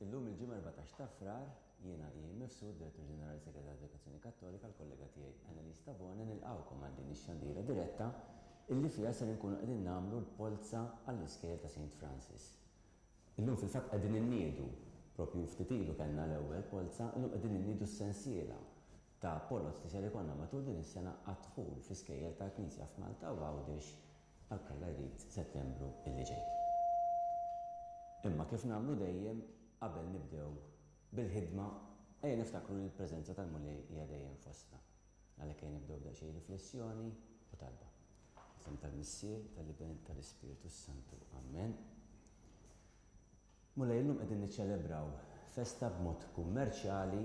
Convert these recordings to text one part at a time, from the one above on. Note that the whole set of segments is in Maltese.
Illum il-ġimgħa 14 ta' Frar jiena Ijiem Mifsud, Direttur Ġenerali Segretarju Edukazzjoni Kattolika, l-kollega tiegħi Annelies Tabone nilqgħukom għal din ix-xandira diretta illi fiha ser inkunu qegħdin nagħmlu l-polza għall-iskejjel ta' St. Francis. Illum fil-fatt qegħdin inniedu propju ftit ilu kellna l-ewwel polza, illum qegħdin inniedu s-sensiela ta' polozz li ser ikollna matul din is-sena għad-dħul fl-iskejjel tal-Knisja f'Malta u Għawdex għall-Alla Jrid Settembru illi ġej. Imma kif nagħmlu dejjem qabel nibdew bil-ħidma ejja niftakru li l-preżenza tal-Mulej hija dejjem fostna. Għalhekk ejja nibdew b'daqsxejn riflessjoni u talba. Isem tal-Missier, tal-Iben, tal-Ispiritu Santu. Amen. Mulej illum qegħdin niċċelebraw festa b'mod kummerċjali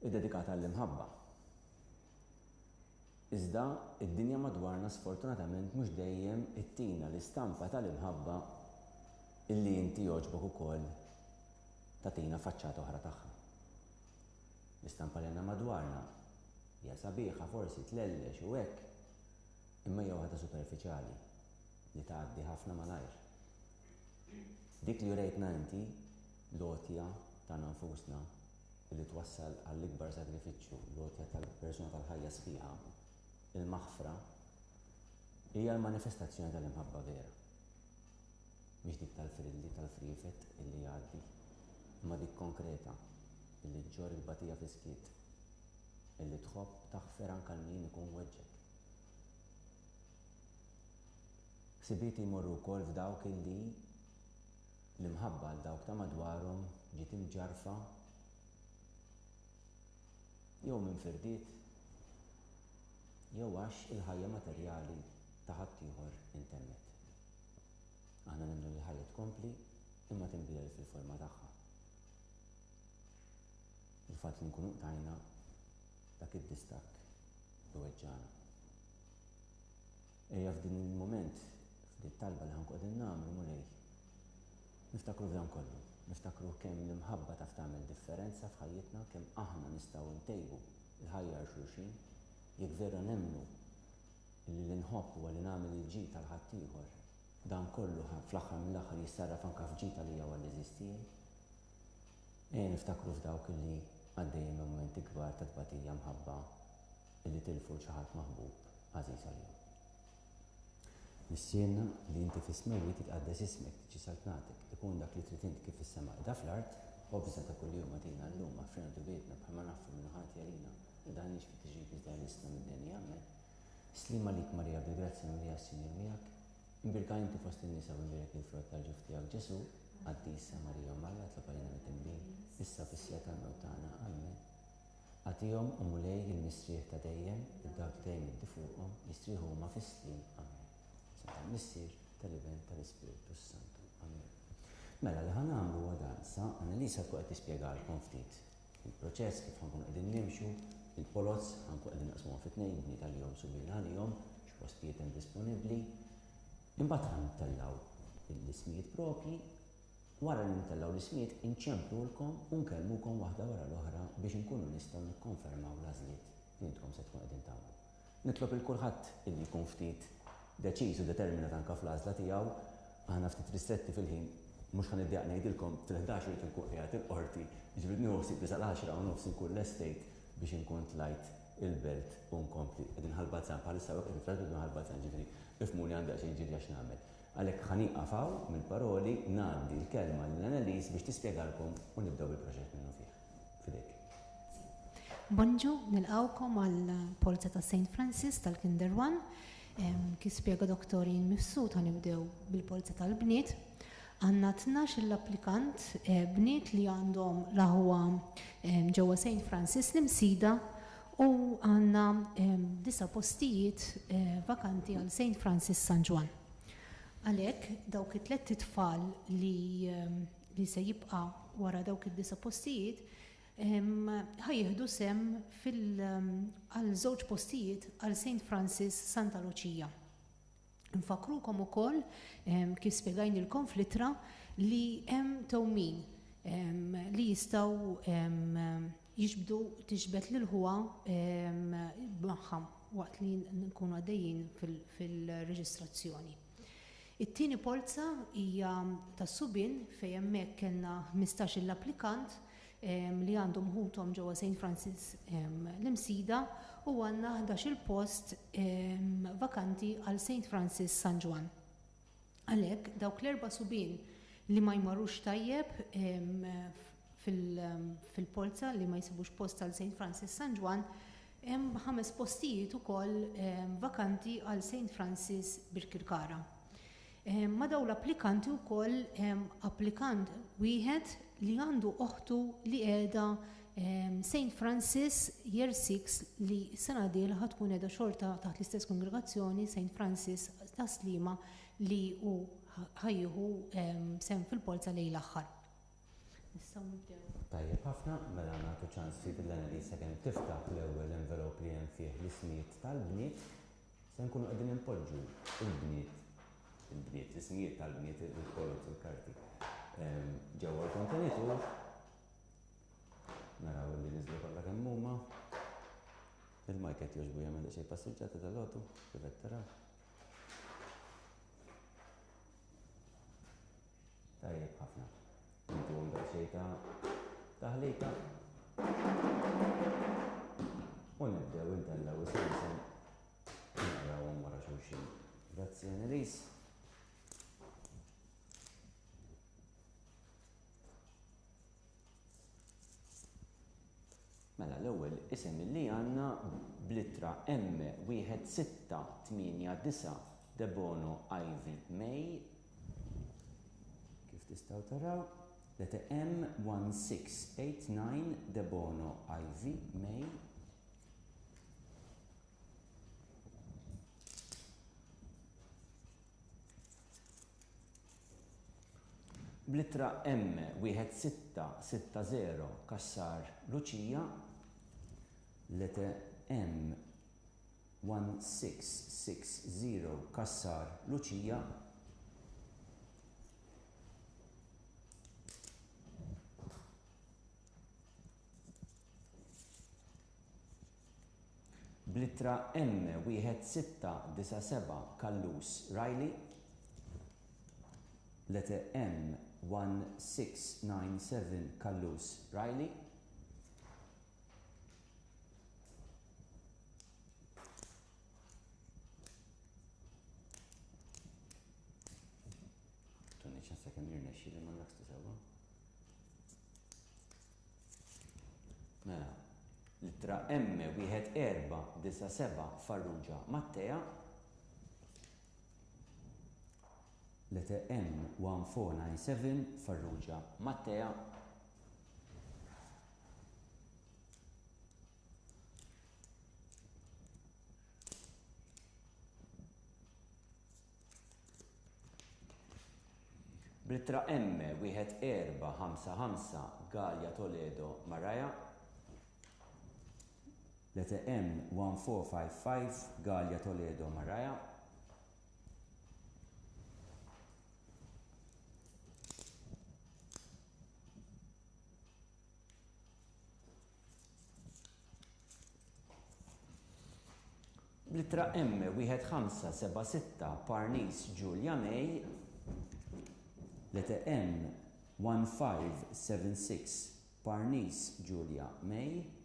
iddedikata għall-imħabba. Iżda id-dinja madwarna sfortunatament mhux dejjem ittina l-istampa tal-imħabba illi inti jogħġbok ukoll tagħtina faċċata oħra tagħha. L-istampa li għandna madwarna hija sabiħa forsi tlellex u hekk, imma hija waħda superfiċjali li tgħaddi ħafna malajr. Dik li jurejtna inti lotja tagħna nfusna li twassal għall-ikbar sagrifiċċju, lotja tal-persuna tal-ħajja sħiħa, il-maħfra hija l-manifestazzjoni tal-imħabba vera. Mhix dik tal-frilli, tal-frifet illi jgħaddi, imma dik konkreta illi ġġor il-batija fl-iskiet, illi tħobb taħfer anke min ikun weġġek. Ħsibiet jmorru wkoll f'dawk illi l-imħabba għal dawk ta' madwarhom ġiet imġarfa jew minn firdiet jew għax il-ħajja materjali ta' ħadd ieħor intemmet. Aħna nemlu li ħajja tkompli imma tinbidel fil-forma tagħha. Il-fatt li nkunu qtajna dak id-distakk li weġġana. Ejja f'din il-mument, f'din talba li ħanku qegħdin nagħmlu mulej, niftakru f'dan kollu, niftakru kemm l-imħabba taf tagħmel differenza f'ħajjitna, kemm aħna nistgħu ntejbu l-ħajja għal xulxin, jekk vera nemmnu li l-inħobb huwa li nagħmel il-ġid tal-ħadd ieħor. Dan kollu fl-aħħar mill-aħħar jissarraf anke f'ġita li huwa l-eżistijie. Ejja niftakru f'dawk li għaddejjem minn momenti kbar ta' tbatija mħabba illi tilfu xi ħadd maħbub għażiż għalihom. Nissielna li inti fis-smewi titqaddes ismek tiġi saltnatek, ikun dak li trid inti kif is-sema qiegħda fl-art, obża ta' kuljum għatina llum għaffrena dubietna bħalma nafu minn ħadd jalina li dan nix fit tiġi iżda lista mid-deni jagħmel. Slima lik Marija bil-grazzja Marija s-Sinjur miegħek, imbirka inti fost in-nisa u imbirek il-frott tal-ġuf tiegħek Ġesu, għaddisa Marija Malla tlob għalina mit-tinbin, issa fis-sija tal-mewt tagħna. Amen. Għatihom u mulej il-mistrieħ ta' dejjem, id-dawk dejjem iddi fuqhom, jistrieħu huma fis-slim. Amen. Tal-Missier, tal-Iben, tal-Ispiritu Santu. Amen. Mela li ħanagħmlu huwa danza, Annelisa tkun qed tispjegalkom ftit il-proċess kif ħankun qegħdin nimxu, il-polozz ħankun qegħdin naqsmuhom fit-tnejn bniet għalihom subina għalihom, x'postijiet hemm disponibbli. Imbagħad ħantellaw l-ismijiet propji, wara li ntellaw l-ismijiet inċemplulkom u nkellmukom waħda wara l-oħra biex inkunu nistgħu nikkonfermaw l-għażliet li intkom se tkun qegħdin tagħmlu. Nitlob il kulħadd illi jkun ftit deċiż u determinat anke fl-għażla tiegħu, aħna ftit ristretti fil-ħin, mhux ħaniddieq ngħidilkom fil-11 irid inkun qiegħed il-qorti, jiġifieri nieħu bisa l-10 u nofs inkun l-estate biex inkun tlajt il-belt u nkompli qegħdin ħalbazzan bħalissa waqt qegħdin fl-belt ħalbazzan ġifieri ifhmuni għandi xejn ġiri għax nagħmel. Għalhekk ħaniqafaw mill-paroli ngħaddi l-kelma lil Annelies biex tispjegalkom u nibdew bil-proġett minnu fih. Fidejk. Bonġu, nilqawkom għall-polza ta' St. Francis tal-Kinder 1. Kif spjega Dr. Ijiem Mifsud ħanibdew bil-polza tal-bniet. Għandna 12 l-applikant bniet li għandhom laħwa ġewwa St. Francis l-imsida u għandna 9 postijiet vakanti għal St. Francis San Ġwan. Għalhekk dawk it-tliet tfal li se jibqa' wara dawk id-9 postijiet ħajjieħdu sem għal żewġ postijiet għal St. Francis Santa Lucia. Nfakrukom ukoll kif spjegajnilkom fl-ittra li hemm tewmin li jistgħu jiġbdu tiġbed lil ħuwa magħhom waqt li nkunu għaddejjin fil-reġistrazzjoni. It-tieni polza hija tas-Subien fejn hemmhekk kellna 15 l-applikant li għandhom ħuthom ġewwa St. Francis l-Imsida u għandna 11 post vakanti għal St. Francis San Juan. Għalhekk dawk l-erba' subien li ma jmarrux tajjeb fil-polza li ma jsibux post għal St. Francis San Juan, hemm 5 postijiet ukoll vakanti għal St. Francis Birkirkara. Ma daw l-applikanti wkoll applikant wieħed li għandu oħtu li qiegħda St. Francis Year 6 li sena dil ħatkun qiegħda xorta taħt l-istess kongregazzjoni St. Francis ta' Slima li hu ħajjieħu sem fil-polza lejn l-aħħar. Nistgħu nibdew. Tajjeb ħafna, mela nagħtu ċans fi l-Annalisa kemm tiftaħ l-ewwel envelop li hemm fih l-ismijiet tal-bniet, se nkunu qegħdin inpoġġu il-bniet, l-ismijiet tal-bniet il-kolot il-karti. Ġewwa l-kontenitur, naraw li niżlu kollha kemm huma. Il-majket jogħġbu jagħmel xejn passiġġata tal-għodu, kif qed taraw. Tajjeb ħafna. Intuhom daqsxejn ta' taħlita. U nibdew intellaw is-simsem narawhom wara xulxin. Grazzi Annelies. Mela l-ewwel isem li għandna bl-ittra M1689 Debono Ivy May. Kif tistgħu taraw? Letter M1689 Debono Ivy May. Bl-ittra M1660 Kassar Lucia. Letter M1660 Kassar Lucia. Bl-ittra M1697 Kallus Riley. Letter M1697 Kallus Riley. Mela, l-ittra M1497 Farrugia Mattea. Letter M1497 Farrugia Mattea. Bl-ittra M1455 Gallia Toledo Maraja. Letter M1455 Gallia Toledo Maraja. Bl-ittra M1576 Parnis Julia May. Letter M1576 Parnis Julia May.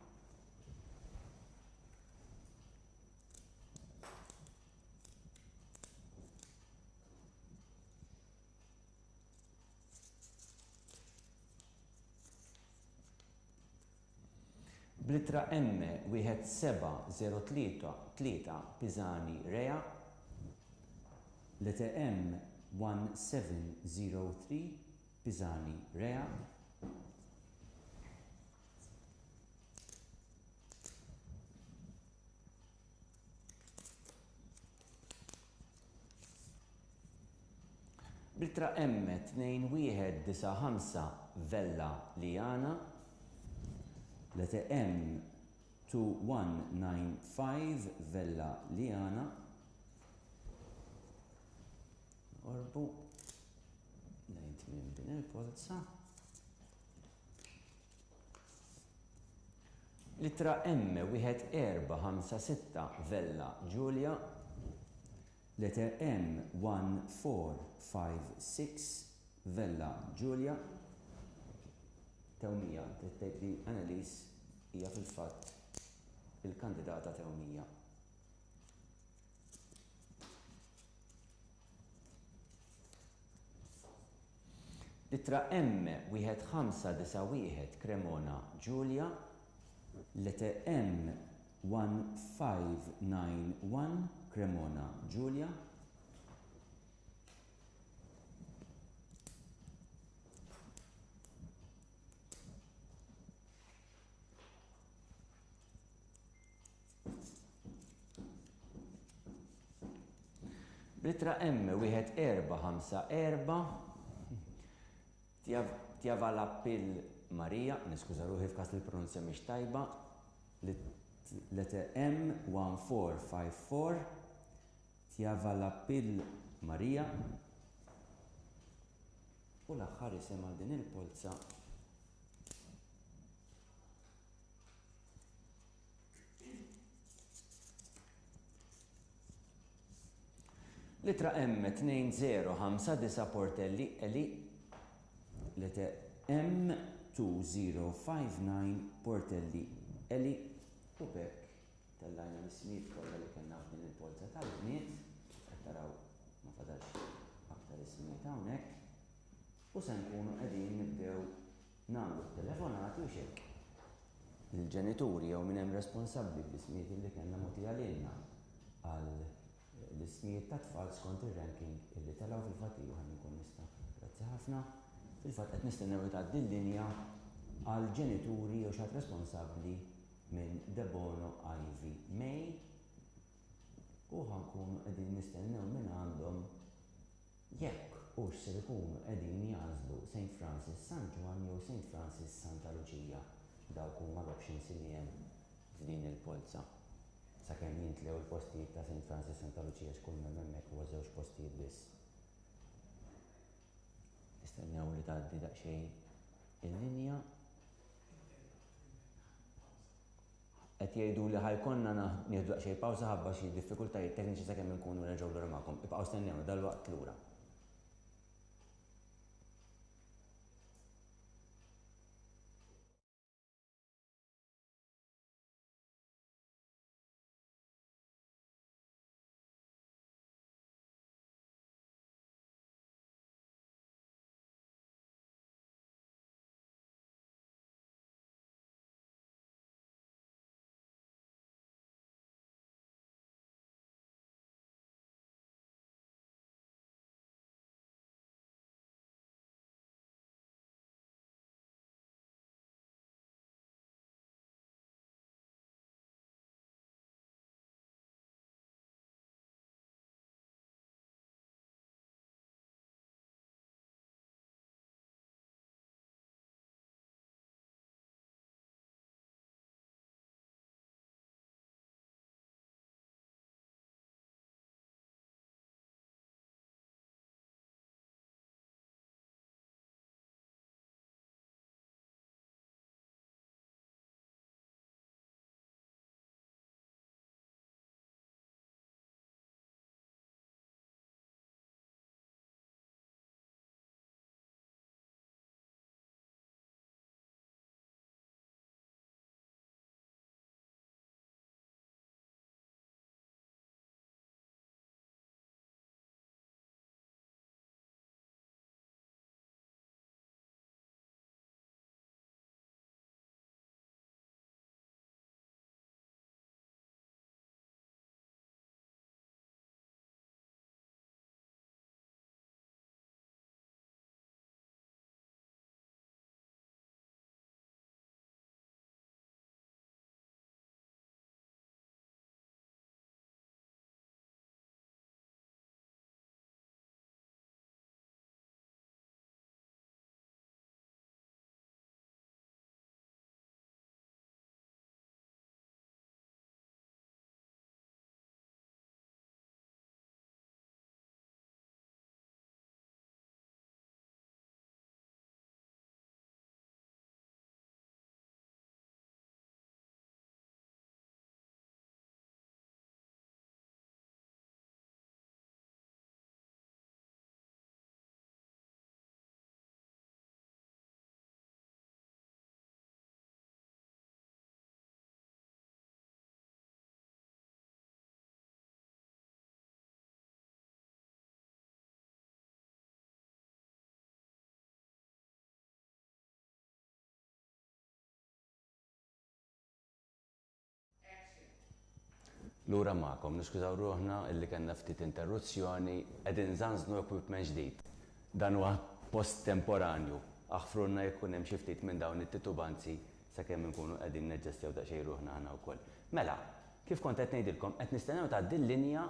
Bl-ittra M1703 Pisani Rea. Letter M1703 Pisani Rea. Bl-ittra M2195 Vella Liana. Letter M2195 Vella Liana. Orbu. Lejnt minn din il-polza. Litra M1456 Vella Giulia. Letter M 1456 Vella Giulia. Tewmija, tgħid li Annalise hija fil-fatt il-kandidata tewmija. Littra M 1591 Cremona Giulia. Letter M 1591 Cremona Giulia. Littra M 1454 Tjavalapil Marija, niskuża ruħi f'każ li l-pronunzja mhix tajba. Letter M 1454 Tjavalapil Marija. U l-aħħar isem għal din il-polza Litra M 2059 Portelli Eli. Letter M 2059 Portelli Eli. U bekk tellajna l-ismijiet kollha li kellna f'din il-polza tal-bniet, qed taraw ma fadalx aktar ismijiet hawnhekk. U se nkunu qegħdin nibdew nagħmlu telefonati u xekk. Il-ġenituri jew min hemm responsabbli bl-ismijiet li kellna mogħtija lilna għal l-ismijiet ta' tfal skont ir-ranking illi telgħu fil-fatt ħan nkun nista'. Grazzi ħafna. Fil-fatt qed nistennew li tgħaddi l-linja għal ġenituri jew xi responsabbli minn Debono Ivy May u ħankunu qegħdin nistennew minn għandhom jekk hux se jkunu qegħdin jażlu St. Francis San Juan jew St. Francis Santa Lucia. Dawk huma l-options li hemm f'din il-polza. Sakemm jintlew il-postijiet ta' St. Francis Santa Lucia xkull minn hemmhekk huwa żewġ postijiet biss. Nistennew li tgħaddi daqsxejn il-linja. Qed jgħidu li ħajkonna nieħdu daqsxejn pawża ħabba xi diffikultajiet tekniċi sakemm inkunu nerġgħu lura magħkom. Ibqgħu stennewna dalwaqt lura. Lura ma'kom, niskużaw ruħna illi kellna ftit interruzzjoni qegħdin żanżnu equipment ġdid. Dan huwa post temporanju. Aħfrunna jkun hemm xi ftit minn dawn it-titubanzi sakemm inkunu qegħdin neġġestjaw daqsxejn ruħna aħna wkoll. Mela, kif kont qed ngħidilkom qed nistennew tgħaddi l-linja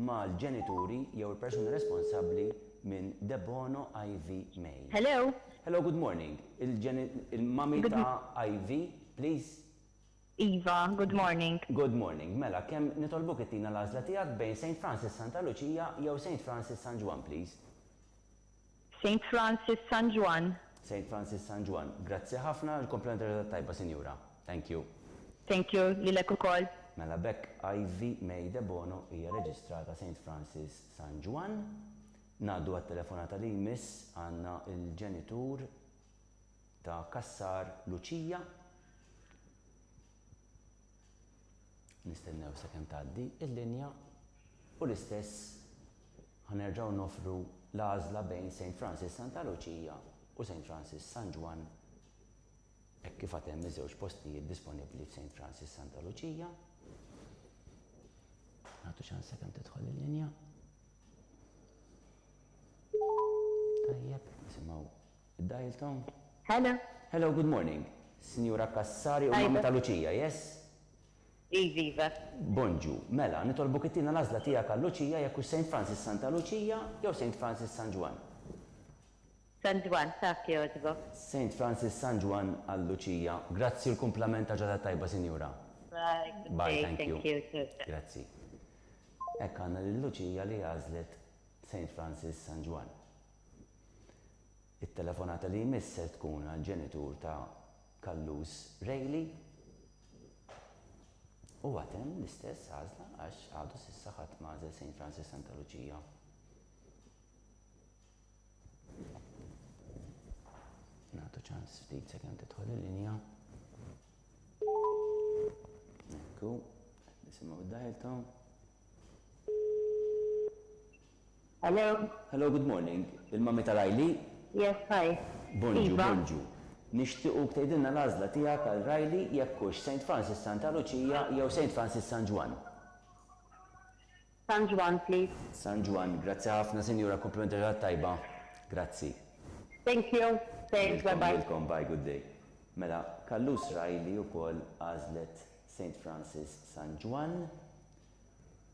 mal-ġenituri jew il-persuni responsabbli minn Debono Ivy May. Hello. Hello, good morning. Il-mami ta' Ivy, please. Eva, good morning. Good morning. Mela, kemm nitolbuk ittina l-għażla tiegħek bejn St. Francis Santa Lucia jew St. Francis San Juan, please. St. Francis San Juan. St. Francis San Juan. Grazzi ħafna, il-komplementari tajba, sinjura. Thank you. Thank you, lilek ukoll. Mela bekk Ivy May Debono hija reġistrata St. Francis San Juan. Ngħaddu għat-telefonata li jmiss għandna il-ġenitur ta' Kassar Lucia. Nistennew sakemm tgħaddi il-linja u l-istess ħanerġgħu nofru l-għażla bejn St. Francis Santa Lucia u St. Francis San Juan hekk kif għad hemm iż-żewġ postijiet disponibbli f'St. Francis Santa Lucia. Nagħtu ċans sakemm tidħol il-linja. Tajjeb, nisimgħu id-dial tone. Hello. Hello, good morning. Signora Kassari u Mamma ta' Lucia, yes? Eva. Bonġu, mela, nitolbu kittina l-għażla tiegħek għal Lucia jekk St. Francis Santa Lucia jew St. Francis San Juan. San Juan, taf jogħġbok. St. Francis San Juan għal Lucia. Grazzi l-kumplament ta' ġada tajba, sinjura. Bye, thank you. Grazzi. Hekk għandna lil Lucia li għażlet St. Francis San Juan. It-telefonata li jmiss se tkun għal ġenitur ta' Kallus Rayleigh. U għatem l-istess għazla għax għadu sissa ħadd mażel St. Francis Santa Lucia. Nagħtu ċans ftit sakemm tidħol il-linja. Ekku, nisimgħu id-dial tone. Hello. Hello, good morning. Il-mami ta' Riley? Yes, hi. Bonġu, bonġu. Nixtiequ tgħidilna l-għażla tiegħek għal Riley jekk hux St. Francis Santa Lucia jew St. Francis San Juan. San Juan, please. San Juan, grazzi ħafna, sinjura, komplementari tajba. Grazzi. Thank you. Thanks, bye-bye. Welcome, bye, good day. Mela, Kallus Riley ukoll għażlet St. Francis San Juan.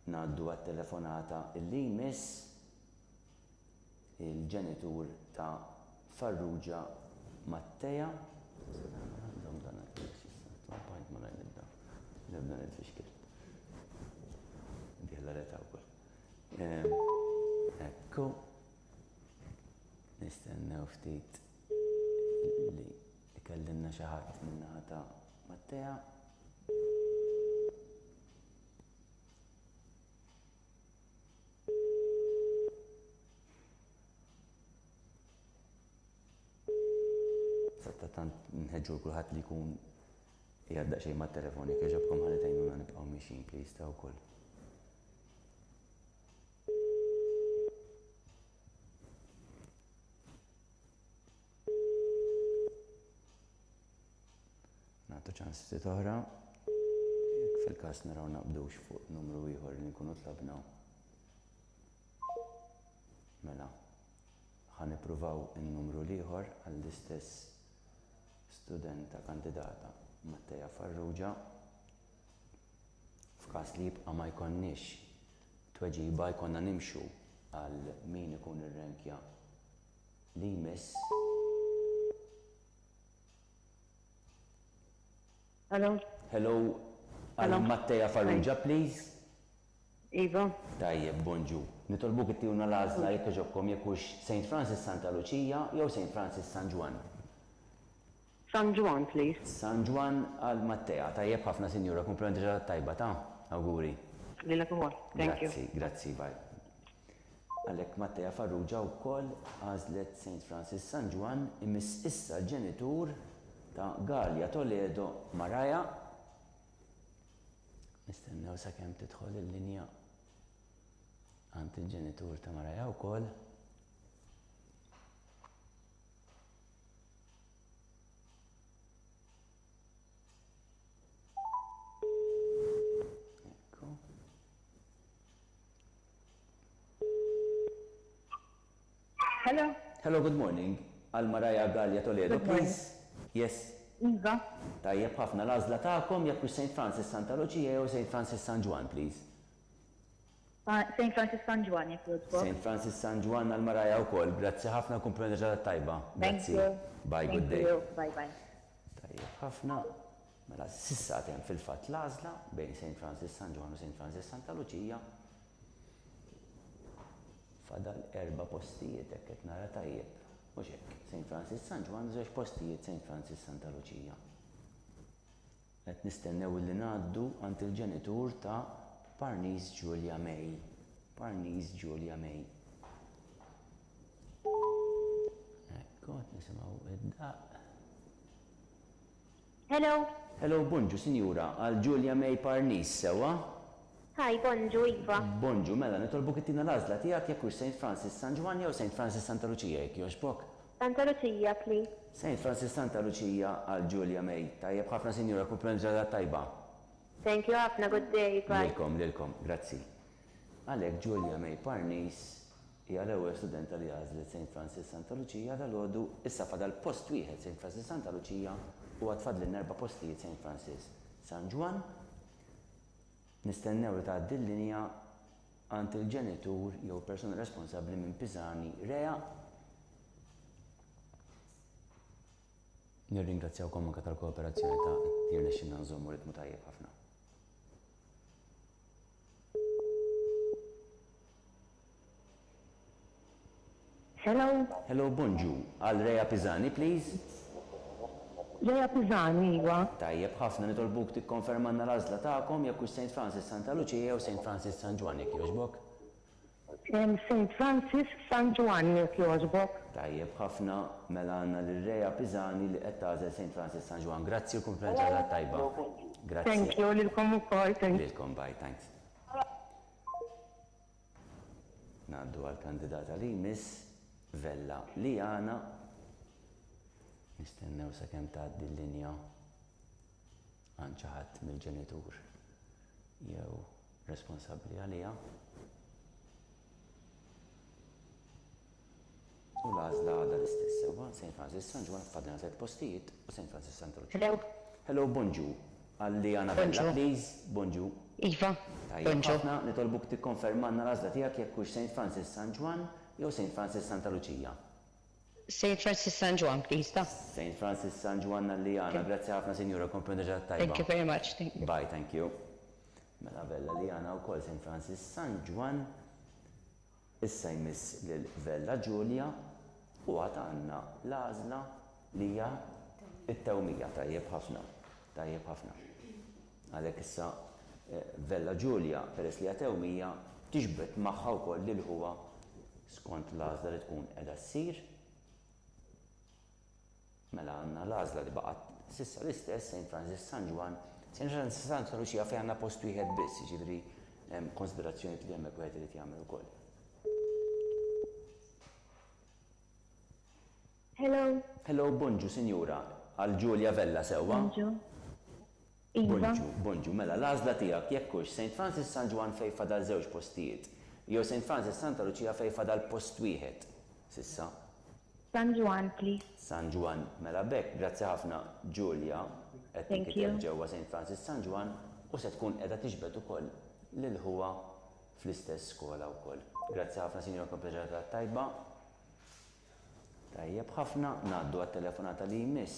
Ngħaddu għat-telefonata illi jmiss il-ġenitur ta' Farrugia Mattea. Nibda nitfixkil. Diħla reta wkoll. Ekku. Nistennew ftit li ikellimna xi ħadd min-naħa ta' Mattea. Tant nħeġġu kulħadd li jkun jgħadda xejn mat-telefoni kif ġobkom ħalli tgħinuna nibqgħu mixin please ta' wkoll. Nagħtu ċans ftit oħra. Jekk fil-każ naraw naqbdux fuq numru ieħor li nkunu tlabna. Mela, ħanippruvaw in-numru ieħor għall-istess studenta kandidata Mattea Farrugia. F'każ li jibqa' ma jkollniex tweġiba jkollna nimxu għal min ikun ir-renkja li jmiss. Hello. Hello, għal Mattea Farrugia, please. Eva. Tajjeb, bonġu. Nitolbuk ittijuna l-għażla jekk ġobkom jekk hux St. Francis Santa Lucia jew St. Francis San Juan. San Juan, please. San Juan għal Mattea. Tajjeb ħafna, sinjura, komplimenti ġara tajba, ta' awguri. Lilek ukoll. Thank you. Grazzi, bye. Għalhekk Mattea Farrugia wkoll għażlet St. Francis San Juan imiss issa l-ġenitur ta' Galia Toledo Maraja. Nistennew sakemm tidħol il-linja għand il-ġenitur ta' Maraja wkoll. Ekku. Hello. Hello, good morning. Al-Maraja Gallia Toledo, Good morning. please. Yes. Iva. Tajjeb ħafna l-għażla tagħkom jekk St. Francis Santa Lucia jew St. Francis San Juan, please. St. Francis San Juan, jek jodbok. St. Francis San Juan al-Maraja wkoll. Grazzi ħafna kumpliment ġradat tajba. Thank Grazzi. you. Bye, good day. Thank you. Bye bye. Tajjeb ħafna. Mela sissa hemm fil-fatt l-għażla bejn St. Francis San Juan u St. Francis Santa Lucia. Fadal 4 postijiet hekk qed nara tajjeb. Mhux hekk. St. Francis San Juan, 2 postijiet St. Francis Santa Lucia. Qed nistennew li ngħaddu għand il-ġenitur ta' Parnice Julia May. Parnice Julia May. Ekku, qed nisimgħu id-daq. Hello. Hello, bonġu, sinjura, għal Julia May Parnice, sewa? Hi, bonġu, Iva. Bonġu, mela, nitolbu kittina l-għażla tiegħek jekk hux St. Francis San Juan jew St. Francis Santa Lucia jekk jogħġbok. Santa Lucia, please. St. Francis Santa Lucia għal Julia May. Tajjeb ħafna sinjura, kumpliment ġradat tajba. Thank you, ħafna, good day, bye. Lilkom, grazzi. Għalhekk Julia May Parnice hija l-ewwel studenta li għażlet St. Francis Santa Lucia dalgħodu issa fadal post wieħed St. Francis Santa Lucia u għatfadlin 4 postijiet St. Francis San Juan. Nistennew li tgħaddi l-linja għand il-ġenitur jew persuna responsabbli minn Pisani Rea. Nirringrazzjawkom anke tal-kooperazzjoni ta' jirnexxinna nżommu ritmu tajjeb ħafna. Hello. Hello, bonġu. Għal Rea Pisani, please. Ġeja Pisani, Iva. Tajjeb ħafna nitolbuk tikkonfermanna l-għażla tagħkom jekk hux St. Francis Santa Lucia jew St. Francis San Juan jekk jogħġbok. St. Francis San Juan, jek jodbok. Tajjeb ħafna mela għandna l-Rea Pisani li qed tagħżel St. Francis San Juan. Grazzi u kumpliment ġradat tajba. Grazzi. Thank you, lilkom ukoll. Thank you. Lilkom, bye, thanks. Naddu għal-kandidata li jmiss Vella Liana. Nistennew sakemm tgħaddi l-linja għand xi ħadd mill-ġenitur jew responsabbli għaliha. U l-għażla għadha l-istess sewwa St. Francis San Juan fadlina 3 postijiet u St. Francis Santa Lucia. Hello. Hello, bonġu. Għalli Anna Bella, please. Bonġu. Iva. Tajjeb ħafna nitolbuk tikkonfermanna l-għażla tiegħek jekk hux St. Francis San Juan jew St. Francis Santa Lucia. St. Francis San Juan, please, ta. St. Francis San Juan Liana, grazzi ħafna sinjura, komprendi ġat tajba. Thank you very much. Thank you. Bye, thank you. Mela Vella Liana u kol St. Francis San Juan. Issa jmiss lil Vella Giulia u għatanna l-għażla li hija it-tewmija tajjeb ħafna. Tajjeb ħafna. Għalhekk issa Vella Giulia peress li hija tewmija tiġbed magħha wkoll lil huwa skont l-għażla li tkun qiegħda ssir. Mela għandna l-għażla li baqgħet s'issa l-istess St. Francis San Juan. St. Francis Santa Lucia fejn għandna post wieħed biss, jiġifieri hemm konsiderazzjonijiet li hemmhekk wieħed irid jagħmel ukoll. Hello. Hello, bonġu, sinjura. Għal Giulia Vella sewwa. Bonġu. Iva. Bonġu, mela l-għażla tiegħek jekk hux St. Francis San Juan fejn fadal 2 postijiet, jew St. Francis Santa Lucia fejn fadal post wieħed s'issa. San Juan, please. San Juan, mela bekk, grazzi ħafna Giulia qed tinkiteb ġewwa St. Francis San Juan u se tkun qiegħda tiġbed ukoll lil huwa fl-istess skola wkoll. Grazzi ħafna sinjor kompleġata tajba. Tajjeb ħafna ngħaddu għat-telefonata li jmiss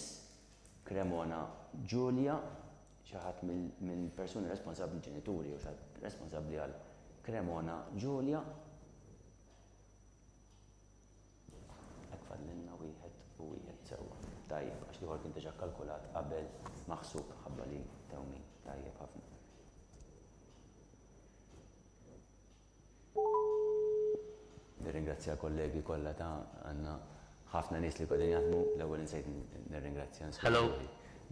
Cremona Giulia, xi ħadd mill-persuni responsabbli ġenituri u xi ħadd responsabbli għal Cremona Giulia. Hekk fadlilna wieħed u wieħed sewwa. Tajjeb, għax liħor kien diġà kkalkulat qabel maħsub ħabba li tewmin. Tajjeb ħafna. Nirringrazzja kollegi kollha ta' għandna ħafna nies li qegħdin jaħdmu l-ewwel insejt nirringrazzja. Hello.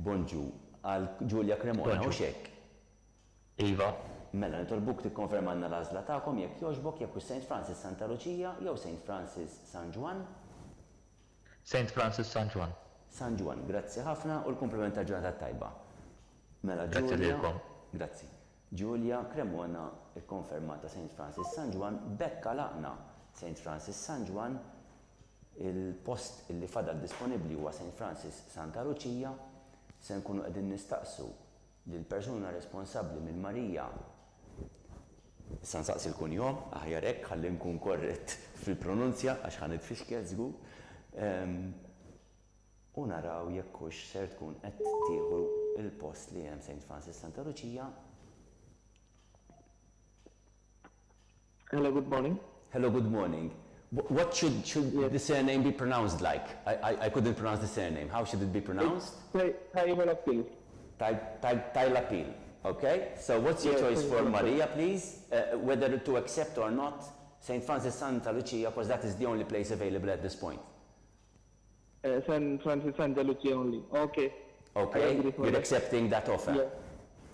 Bonġu, għal Giulia Cremona u xekk. Iva. Mela nitolbuk tikkonfermanna l-għażla tagħkom jekk jogħġbok jekk St. Francis Santa Lucia jew St. Francis San Juan. St. Francis San Juan. San Juan, grazzi ħafna u l-kumpliment ta' ġurnata tajba. Mela Grazzi Giulia. lilkom. Grazzi. Giulia Cremona ikkonfermata St. Francis San Juan, bekka laqna St. Francis San Juan Il-post illi fadal disponibbli huwa St. Francis Santa Lucia, se nkunu qegħdin nistaqsu lill-persuna responsabbli mill-Marija. Issa nsaqsi l-kunjom, aħjar hekk ħalli nkun korrett fil-pronunzja għax ħan nitfixkel żgur. U naraw jekk hux ser tkun qed tieħu il-post li hemm St. Francis Santa Lucia. Hello, good morning. Hello, good morning. What should the surname be pronounced like? I couldn't pronounce the surname. How should it be pronounced? Taylapil. Taylapil. Okay. So what's your choice for Maria, please? Whether to accept or not St. Francis Santa Lucia, because that is the only place available at this point. St. Francis Santa Lucia only. Okay. Okay. You're accepting that offer. Yeah.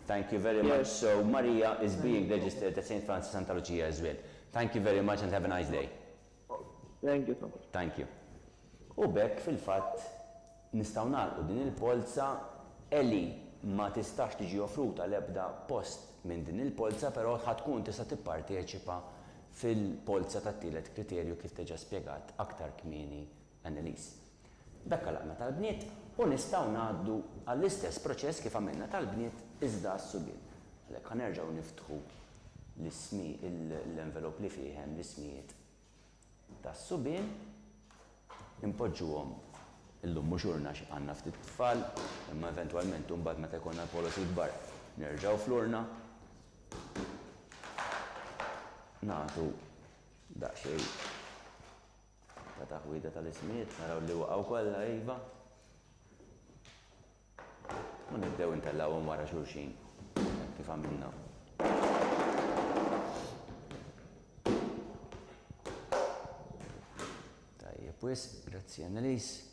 Thank you very much. So Maria is being registered at St. Francis Santa Lucia as well. Thank you very much and have a nice day. Thank you so much. Thank you. U bekk fil-fatt nistgħu nagħlqu din il-polza Eli ma tistax tiġi offruta l-ebda post minn din il-polza, però ħatkun tista' tipparteċipa fil-polza tat-tielet kriterju kif teġa spjegat aktar kmieni Annelies. Bekk laqna tal-bniet u nistgħu ngħaddu għall-istess proċess kif għamilna tal-bniet iżda s-subien. Għalhekk ħanerġgħu niftħu l-ismi l-envelop li fiehem l-ismijiet tas-subien, impoġġuhom illum mhux urna għandna ftit tfal, imma eventwalment imbagħad meta jkollna l-polosi kbar nerġgħu fl-urna. Nagħtu daqsxejn ta' taħwida tal-ismijiet, naraw li waqgħu kollha iva. U nibdew intellawhom wara xulxin kif għamilna. Pues, grazie Annelies.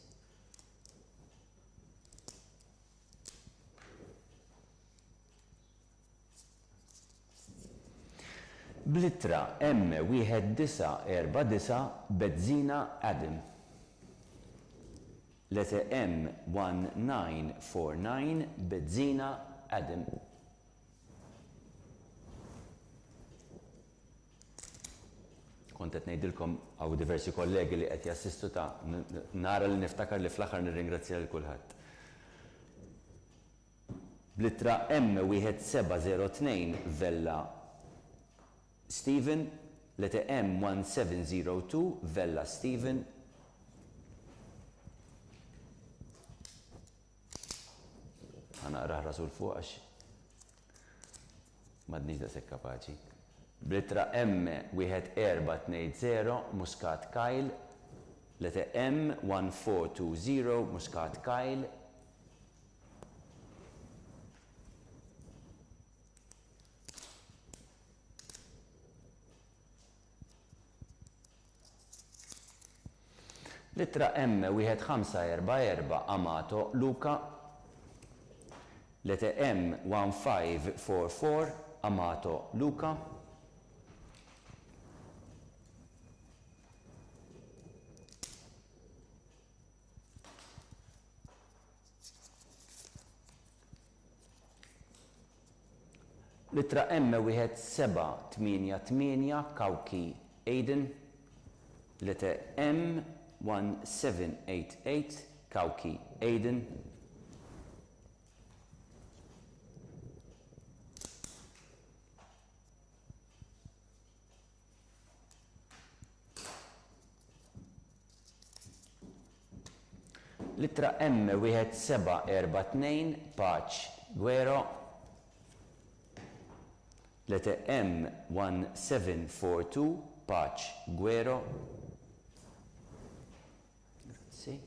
Blittra M1949 Bedzina Adam. Letter M1949 Bedzina Adam. Kontet ngħidilkom għaw diversi kollegi li qed jassistu ta' nara li niftakar li fl-aħħar nirringrazzja lil kulħadd. Blittra M1702 Vella Stephen, letter M1702 Vella Stephen. Ħanaqra rasul fuq għax m'għadniex daqshekk kapaċi. Blittra M1420 Muscat Kyle, letter M1420 Muscat Kyle. Litra M1544 Amato Luca, letter M1544 Amato Luca. Litra M1788 Kauki Aiden, letter M1788 Kauki Aiden. Litra M1742 Paċ Guero, letter M1742 Paċ Guero. Grazie.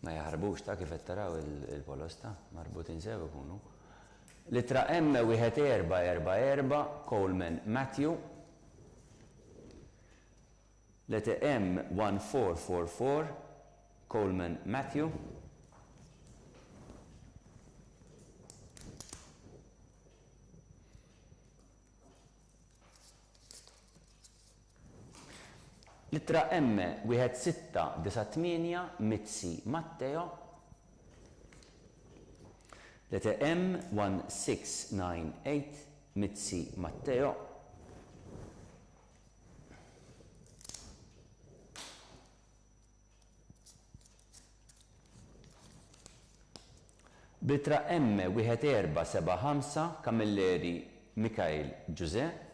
Ma jaħarbux ta' kif qed taraw il-polosta, marbutin sew ikunu. Litra M1444 Coleman Matthew, letter M1444 Coleman Matthew. Litra M1698 Mitzi Matteo, letter M1698 Mitzi Matteo. Bitra M1475 Camilleri Mikhail Giuse.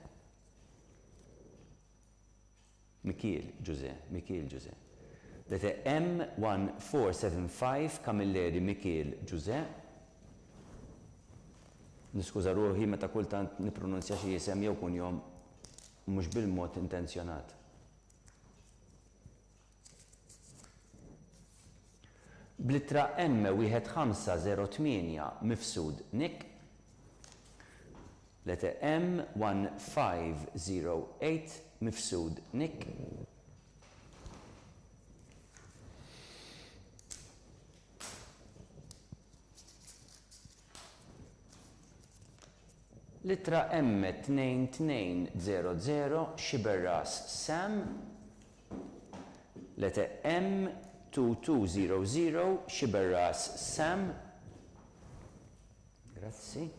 Letter M1475 Camilleri Mikhail Giuse. Niskuża ruħi meta kultant nippronunzja xi isem jew kunjom mhux bil-mod intenzjonat. Blittra M1508 Mifsud Nick. Letter M1508 Mifsud Nick. Litra M2200 Xiberras Sam. Letter M2200 Xiberras Sam. Grazzi.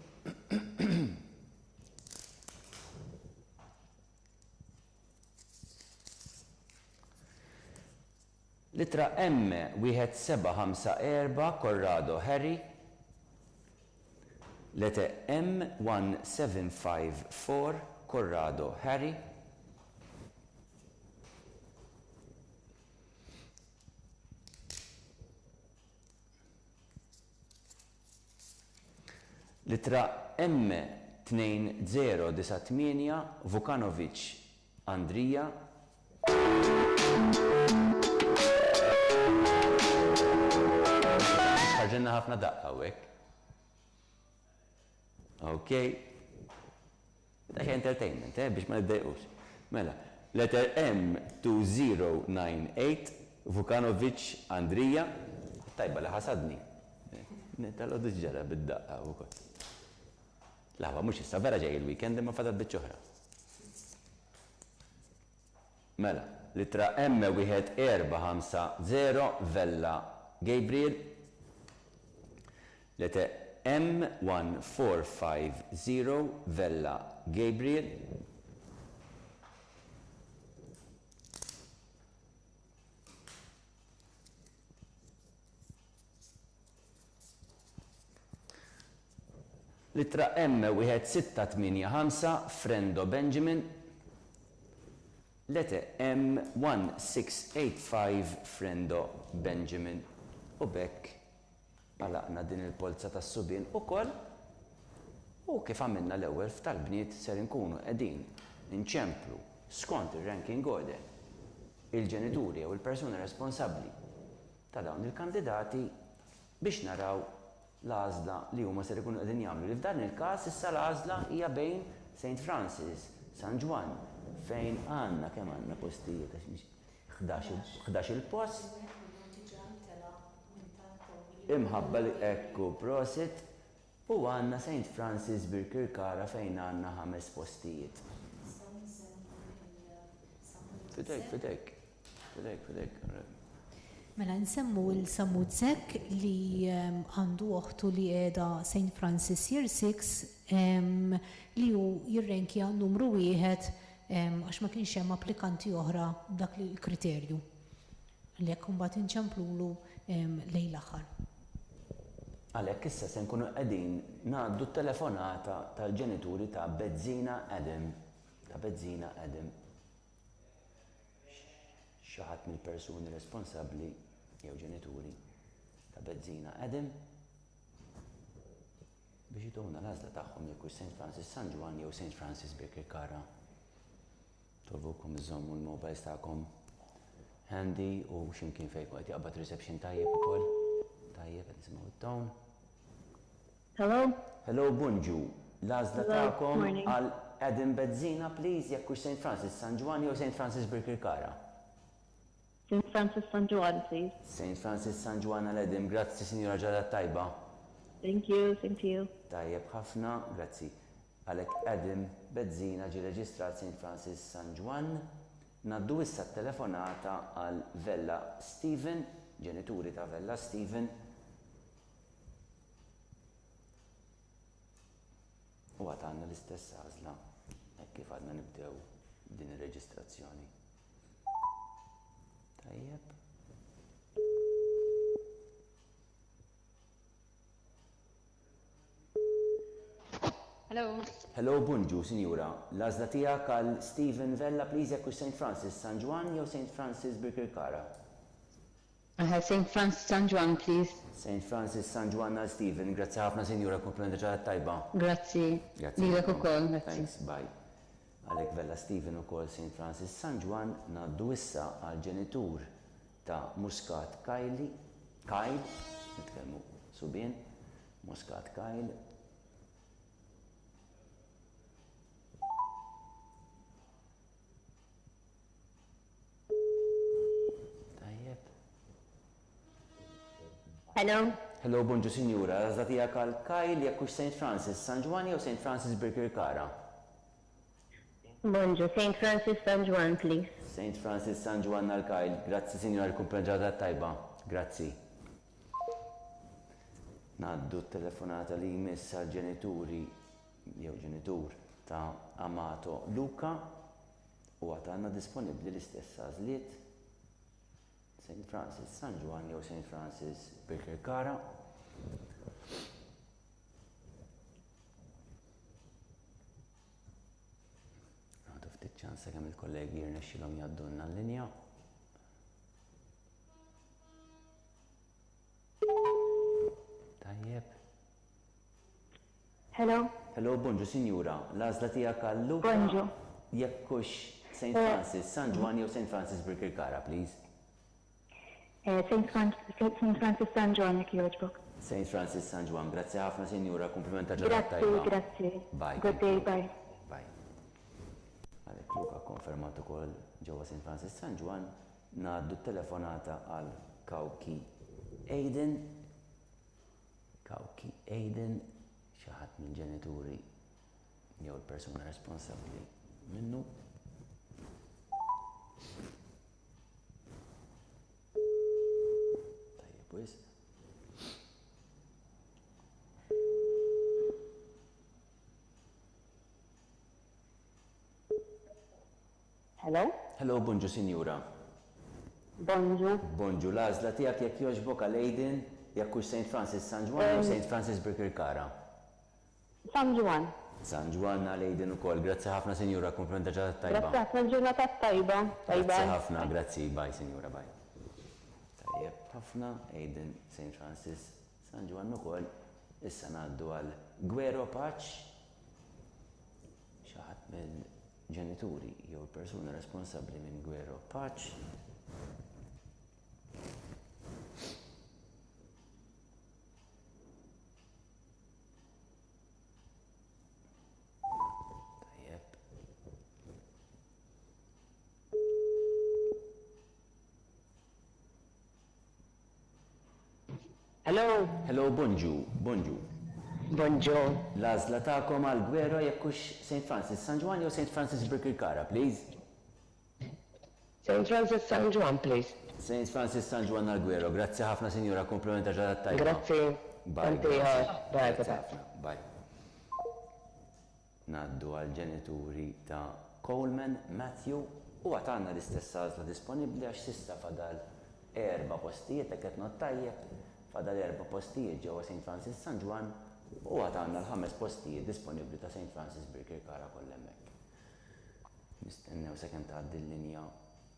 Litra M1754 Corrado Harry. Letter M1754 Corrado Harry. Litra M2098 Vukanovic Andrija. ħarġenna ħafna daqqa hawnhekk. Okay. Daċ entertainment, biex ma niddejqux. Mela, letter M2098 Vukanovic Andrija. Tajba li ħasadni. Tal-għoddu ġara bid-daqqa u kol. Laħwa, mux issa, vera ġej il-weekend, imma fadat bieċuħra. Mela, litra M1450 Vella Gabriel. Letter M1450 Vella Gabriel. Litra M1685 Frendo Benjamin. Letter M1685 Frendo Benjamin. U bekk għalaqna din il-polza tas-subien ukoll u kif għamilna l-ewwel f'tal-bniet ser inkunu qegħdin inċemplu skont ir-ranking order il-ġenituri jew il-persuni responsabbli ta' dawn il-kandidati biex naraw l-għażla li huma ser ikunu qegħdin jagħmlu. Li f'dan il-każ issa l-għażla hija bejn St. Francis, San Juan, fejn għandna kemm għandna postijiet 11 il-post. Imħabba li ekku prosit u għanna St. Francis Birkirkara fejn għanna 5 postijiet. Fidek. Mela nsemmu il-Samudzek li għandu uħtu li qiegħda St. Francis Year 6 li hu jirrenkja numru 1 għax ma kienx hemm applikanti oħra dak il-kriterju. Li jekk imbagħad inċemplulu lejn l-aħħar. Għalhekk issa se nkunu qegħdin ngħaddu t-telefonata tal-ġenituri ta' Bezzina Adam. Xi ħadd mill-persuni responsabbli jew ġenituri ta' Bezzina Adam biex jituna l-għażla tagħhom jekk St. Francis San Juan jew St. Francis Birkirkara. Tolbukom iżommu l-mobiles tagħkom handy u x'imkien fejn qed jaqbad reception tajjeb ukoll. Tajjeb qed nisimgħu t-tone. Hello Bunju. L-għażla tagħkom għal Adam Bezzina please jekk St. Francis San Juan jew St. Francis Birkirkara. St. Francis San Juan, please. St. Francis San Juan għal Adam, grazzi Sinjora ġara tajba. Thank you, same to you. Tajjeb ħafna, grazzi. Għalhekk Adam Bezzina ġie reġistrat St. Francis San Juan. Naddu issa t-telefonata għal Vella Stephen, ġenituri ta' Vella Stephen. U U għad għandna l-istess għażla hekk kif għadna nibdew din ir-reġistrazzjoni. Tajjeb. Hello. Hello, Bunġu, sinjura. L-għażla tiegħek għal Stephen Vella, please, jekk St. Francis San Juan jew St. Francis Birkirkara. I have St. Francis San Juan, please. St. Francis San Juan għal Stephen, grazzi ħafna, sinjura, kompliment ġaħat tajba. Grazzi. Grazzi. Lilek ukoll, grazzi. Thanks, bye. Għalek Vella Stephen ukoll St. Francis San Juan naddu issa għal ġenitur ta' Muscat Kyle, nitkellmu subien, Muscat Kyle. Hello. Hello, bonġu sinjura, għazda tijak għal Kyle jekkux St. Francis San Juan jew St. Francis Birkirkara? Bonjour, St. Francis San Juan, please. St. Francis San Juan għal Kyle, grazzi sinjura l-kumpanġata tajba, grazzi. Naddu t-telefonata li jmiss għal ġenituri, jew ġenitur ta' Amato Luca u għatanna disponibli l-istess għażliet St. Francis San Juan jew St. Francis Birkirkara. Għadu ftit ċansa kemm il-kollegi jirnexxilhom jgħaddunna l-linja. Tajjeb. Hello. Hello, bonġu sinjura, l-għażla tiegħek għal Luca. Bonġu. Jekkux St. Francis San Juan jew St. Francis Birkirkara, please. St. Francis San Juan, jek joġbok. St. Francis San Juan, grazzi ħafna sinjura, komplimenta ġarrat Grazzi, tajba. grazzi. Bye. Good day, bye. Bye. Għalek Luka konfermat ukoll ġewwa St. Francis San Juan, ngħaddu t-telefonata għal Kawki Aiden. Kawki Aiden, xi ħadd mill-ġenituri jew il-persuna responsabbli minnu. Tajjeb wis. Hello. Hello, bonġu sinjura. Bonġu. Bonġu, l-għażla tiegħek jekk jogħġbok għal Aiden jekkux St. Francis San Juan jew St. Francis Birkirkara. San Juan. San Juan għal Aiden ukoll, grazzi ħafna sinjura, komplimenta ġaħat tajba. Grazzi ħafna ġurnata tajba. Grazzi ħafna, grazzi, bye sinjura, bye. Tajjeb ħafna, Aiden St. Francis San Juan ukoll, issa ngħaddu għal Guero Paċ, xi ħadd mill-ġenituri jew persuna responsabbli minn Guero Paċ. Tajjeb. Hello. Hello, bonġu, bonġu. Bonġu. L-għażla tagħkom għal Guero jekkux St. Francis San Juan jew St. Francis Birkirkara, please. St. Francis San Juan, please. St. Francis San Juan għal Guero, grazzi ħafna sinjura, komplimenta ġaħat tajba. Grazzi. Bye. Tanti ħar. Bye, Grazzi bye. ħafna, bye. Naddu għal ġenituri ta' Coleman Matthew u għatanna l-istess għażla disponibli għax sista fadal 4 postijiet, qed not tajjeb, fadal 4 postijiet ġewwa St. Francis San Juan u għatanna l-5 postijiet disponibli ta' St. Francis Birkirkara kollemmek. Nistennew sekend tgħaddi l-linja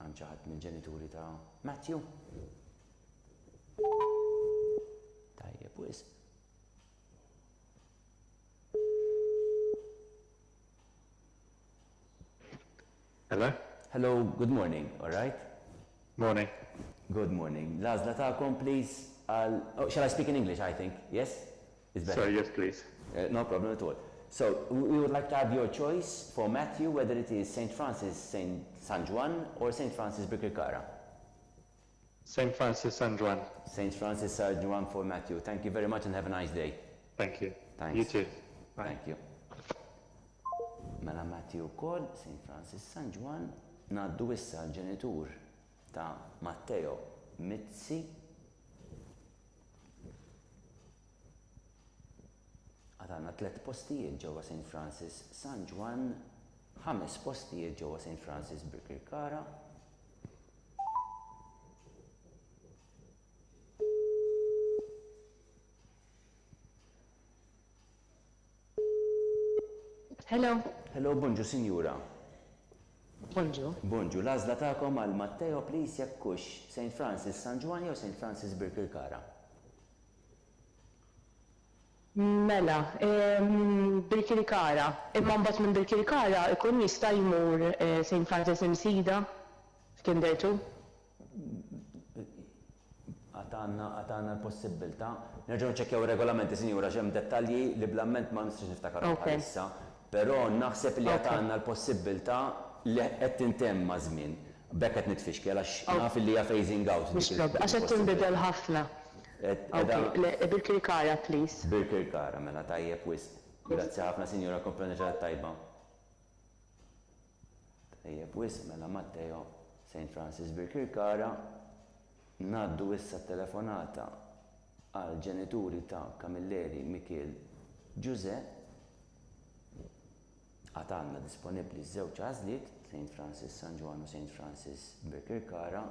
għan xi ħadd mill-ġenituri ta' Matthew. Tajjeb wis. Hello? Hello, good morning, all right? Morning. Good morning. L-għażla ta'kom, please, oh, shall I speak in English, I think? Yes? It's better. Yes, please. No problem at all. So, we would like to have your choice for Matthew, whether it is St. Francis San Juan or St. Francis Birkirkara. St. Francis San Juan. St. Francis San Juan for Matthew. Thank you very much and have a nice day. Thank you. Thanks. You too. Bye. Thank you. Mela Matthew Cole, St. Francis San Juan, naddu issa l-ġenitur ta' Matteo Mizzi. għandna 3 postijiet ġewwa St. Francis San Juan, 5 postijiet ġewwa St. Francis Birkirkara. Hello. Hello, bonġu, sinjura. Bonjour. Bonġu, l-għażla tagħkom għal Matteo, please, jekk hux St. Francis San Juan jew St. Francis Birkirkara. Mela, Birkirkara. Imma mbagħad minn Birkirkara ikun jista' jmur St. Francis Imsida f'Kindertu. Għatanna l-possibilità. Nerġgħu nċekkjaw regolamenti, sinjura, xem dettalji li blamment ma nistax niftakar bħalissa, però naħseb li għatanna l-possibilità li qed tintemm ma' żmien. Bekk qed nitfixki għax naf li hija phasing out. Għax qed tinbidel ħafna. Birkirkara, please. Birkirkara, mela tajjeb wisq. Grazzi ħafna, sinjura, kompleni ġara tajba. Tajjeb wisq, mela Matteo, St. Francis Birkirkara. Naddu issa telefonata għal ġenituri ta' Camilleri Mikiel Giuse. Għatanna disponibli żewġ għażliet, St. Francis San Juan u St. Francis Birkirkara.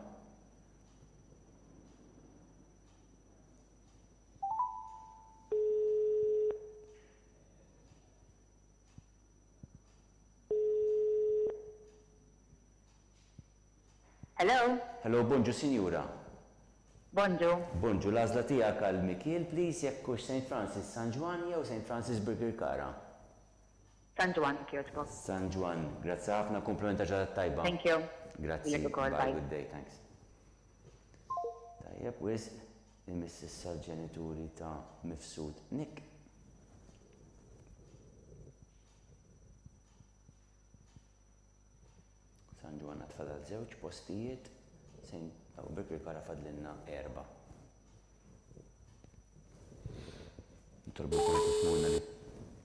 Hello. Hello, bonġu, sinjura. Bonjour. Bonġu, l-għażla tiegħek għal Mikiel, please, jekk hux St. Francis San Juan jew St. Francis Birkirkara. San Juan, kjoġbok. San Juan, grazzi ħafna, komplimenta ġara tajba. Thank you. Grazzi, Ilek ukoll, bye, bye. good day, thanks. Tajjeb, wisq, imiss issa l-ġenituri ta' Mifsud Nick. San Juan għatfadal żewġ postijiet, Birkirkara fadlinna 4. Torbu tifmuna li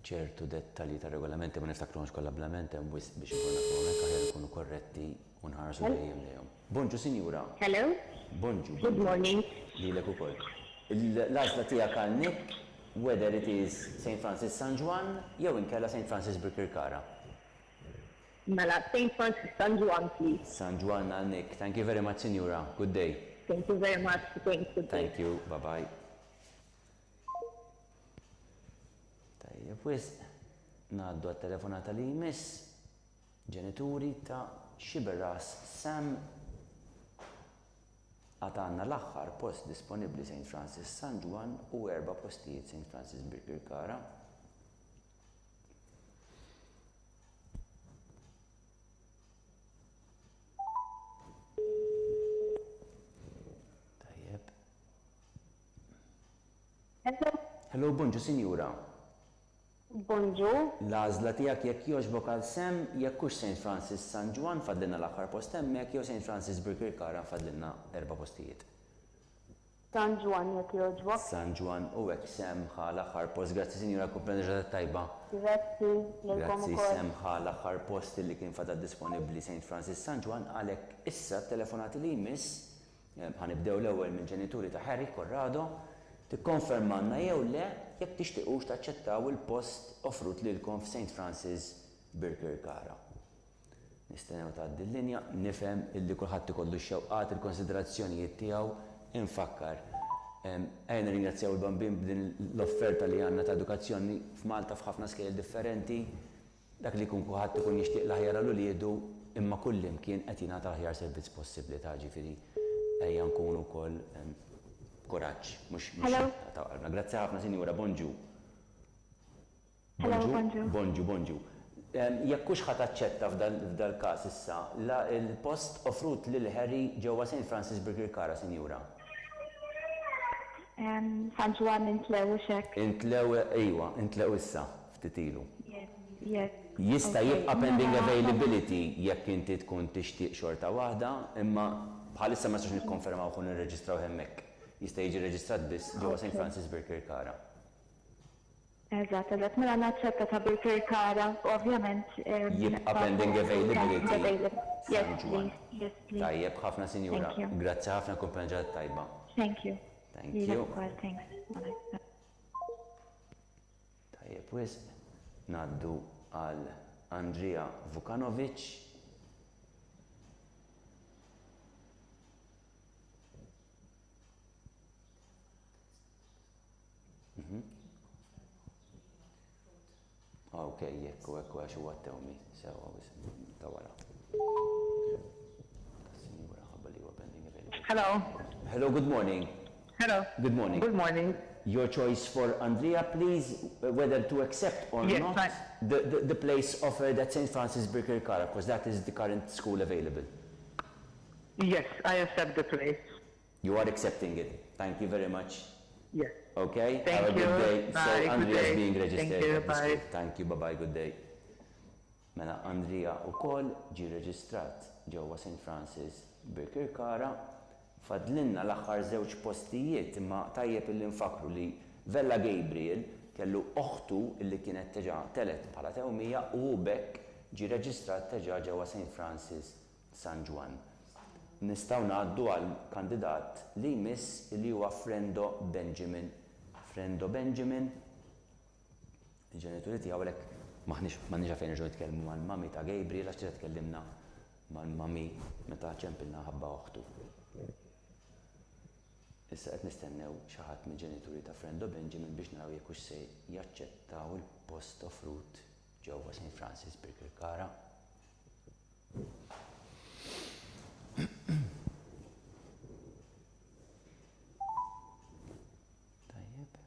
ċertu dettalji ta' regolamenti ma niftakruhomx kollha blamenti hemm wisq biex ikunu hawnhekk aħjar ikunu korretti u nħarsu dejjem lejhom. Bonġu, sinjura. Hello. Bonġu. Good morning. Lilek ukoll. L-għażla tiegħek għal Nick, whether it is St. Francis San Juan jew inkella St. Francis Birkirkara. Mela, St. Francis San Juan, please. San Juan għal Nick. Thank you very much, sinjura. Good day. Thank you very much. Thanks. Good day. Thank you. Bye-bye. Tajjeb, wisq, ngħaddu għat-telefonata li jmiss ġenituri ta' Xiberas Sam. Għatanna l-aħħar post disponibbli St. Francis San Juan u 4 postijiet St. Francis Birkirkara. Tajjeb. Hello. Hello, bonġu, sinjura. Bonjour. L-għażla tiegħek jekk jogħġbok għal Sem, jekk hux St. Francis San Juan fadlinna l-aħħar post hemmhekk jew St. Francis Birkirkara fadlinna 4 postijiet. San Juan, jekk jogħġbok. San Juan u hekk Sem ħa l-aħħar post. Grazzi, sinjura, kompleni ġradet tajba. Grazzi. Lejkom Grazzi, ukoll. Sem ħa l-aħħar post li kien fadal disponibbli St. Francis San Juan għalhekk issa telefonati li jmiss ħanibdew l-ewwel minn ġenituri ta' Harry Corrado tikkonfermanna jew le jekk tixtiequx taċċettaw il-post offrut lilkom f'St. Francis Birkirkara. Nistennew tgħaddi l-linja, nifhem illi kulħadd ikollu x-xewqat il-konsiderazzjonijiet tiegħu, infakkar. Ejna ringrazzjaw il-bambin b'din l-offerta li għandna ta' edukazzjoni f'Malta f'ħafna skejjel differenti, dak li jkun kulħadd ikun jixtieq l-aħjar għal uliedu imma kull imkien qed jingħata l-aħjar servizz possibbli ta' ġifieri ejja nkunu wkoll koraġġ, mhux ta' qalbna. Grazzi ħafna, sinjura, bonġu. Bonġu. Jekk hux ħadd taċċetta f'dal każ issa, il-post offrut lil Harry ġewwa St. Francis Birkirkara, sinjura. San Juan intlew xek. Intlew issa ftit ilu. Yes. Jista' jibqa' pending availability jekk inti tkun tixtieq xorta waħda, imma bħalissa ma nistax nikkonfermaw u nirreġistraw hemmhekk. Jista' jiġi reġistrat biss ġewwa St. Francis Birkirkara. Eżatt, mela naċċetta ta' Birkirkara, ovvjament. Jibqa' pending availability. Yes, please. Yes, please. Tajjeb ħafna, sinjura. Thank you. Grazzi ħafna, kumpleni ġradet tajba. Thank you. Thank you. Thanks. Tajjeb, wisq ngħaddu għal Andrea Vukanovic. Ok, jekk u għax huwa tewmi, sewa ta' wara. Hello. Hello, good morning. Hello. Good morning. Good morning. Your choice for Andrea, please, whether to accept or Yes, not fine. the place offered at St. Francis Birkirkara, because that is the current school available. Yes, I accept the place. You are accepting it. Thank you very much. Yes. Okay? Thank Have a you. good day. Bye. So Good Andrea is day. being registered. Thank you. at the school. Bye. Thank you. Bye-bye. Good day. Mela Andrea ukoll ġie reġistrat ġewwa St. Francis Birkirkara. Fadlinna l-aħħar żewġ postijiet imma tajjeb illi nfakru li Vella Gabriel kellu oħtu illi kienet teġa telet bħala tewmija u bekk ġie reġistrat teġa ġewwa St. Francis San Juan. Nistgħu ngħaddu għal kandidat li jmiss li huwa Frendo Benjamin. Frendo Benjamin, il-ġenituri tiegħu hekk m'aħniex għalfejn nerġgħu nitkellmu mal-mami ta' Gabriel għax trid tkellimna mal-mami meta ċempilna ħabba oħtu. Issa qed nistennew xi ħadd mill-ġenituri ta' Frendo Benjamin biex naraw jekk hux se jaċċettaw il-post offrut ġewwa St. Francis Birkirkara. Tajjeb.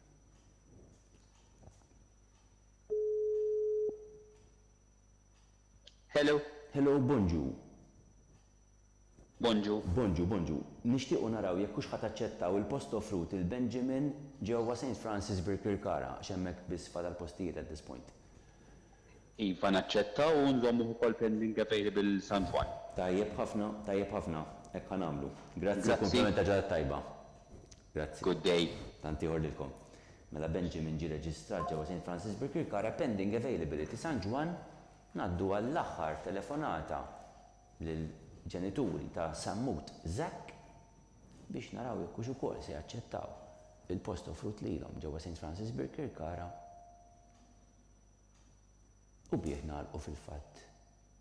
Hello. Hello, bonġu. Bonġu. Bonġu. Nixtiequ naraw jekk hux ħadd aċċettaw il-post offrut il-Benjamin ġewwa St. Francis Birkirkara x'hemmhekk biss fadal postijiet at this point. Iva naċċetta u nżommu ukoll pending available San Juan. Tajjeb ħafna, hekk ħanamlu. Grazzi Grazzi. komplimenta ġara tajba. Grazzi. Good day. Tanti ħordilkom. Mela Benjamin ġie reġistrat ġewwa St. Francis Birkirkara pending availability San Juan ngħaddu għall-aħħar telefonata lill-ġenituri ta' Sammut Zak biex naraw jekk hux ukoll se jaċċettaw il-post offrut lilhom ġewwa St. Francis Birkirkara u bih nagħlqu fil-fatt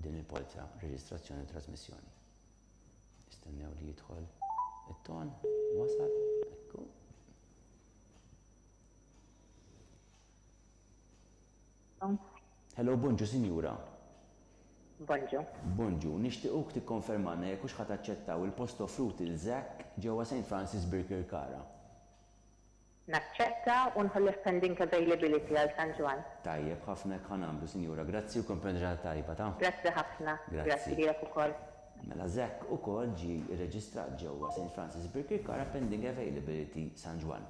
din il-polza reġistrazzjoni u trasmissjoni. Nistennew li jidħol it-ton, wasal, ekku. Hello, bonġu, sinjura. Bonġu. Bonġu, nixtiequk tikkonfermanna jekk hux ħadd aċċettaw il-post offrut il-Zak ġewwa St. Francis Birkirkara. Naċċetta u nħolli pending availability għal San Juan. Tajjeb ħafna hekk ħanamlu, sinjura. Grazzi u komprendra tajba ta'. Grazzi ħafna. Grazzi. Grazzi lilek ukoll. Mela Zak ukoll ġie rreġistrat ġewwa St. Francis Birkirkara pending availability San Juan.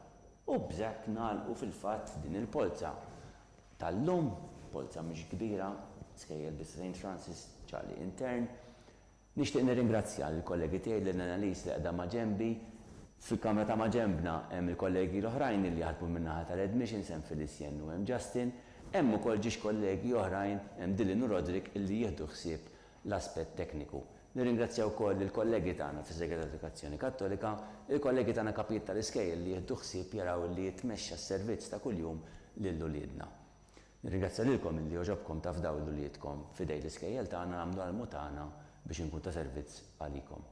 U b'Zak nagħlqu fil-fatt din il-polza. Tal-lum, polza mhix kbira, skejjel bi St. Francis ċali intern. Nixtieq nirringrazzja l-kollegi tiegħi l-analis li qiegħda ma' ġenbi. Fil-kamra ta' ma' ġembna hemm il-kollegi l-oħrajn li jaħdmu min-naħa tal-admissions hemm Felicien u hemm Justin, hemm ukoll ġiex kollegi oħrajn hemm Dylan u Roderick illi jieħdu ħsieb l-aspett tekniku. Nirringrazzja wkoll il-kollegi tagħna fis-Segretarjat Edukazzjoni Kattolika, il-kollegi tagħna kapijiet tal-iskejjel li jieħdu ħsieb jaraw li jitmexxa s-servizz ta' kuljum lil-uliedna. Nirringrazzja lilkom illi joġobkom taf daw l-uliedkom fidej l-iskejjel tagħna għamlu għall mutana biex inkun ta' servizz għalikom.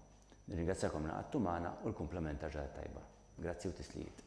Nirringrazzjakom naqgħattu magħna u l-kumplament ta' ġara tajba. Grazzi u tislijiet.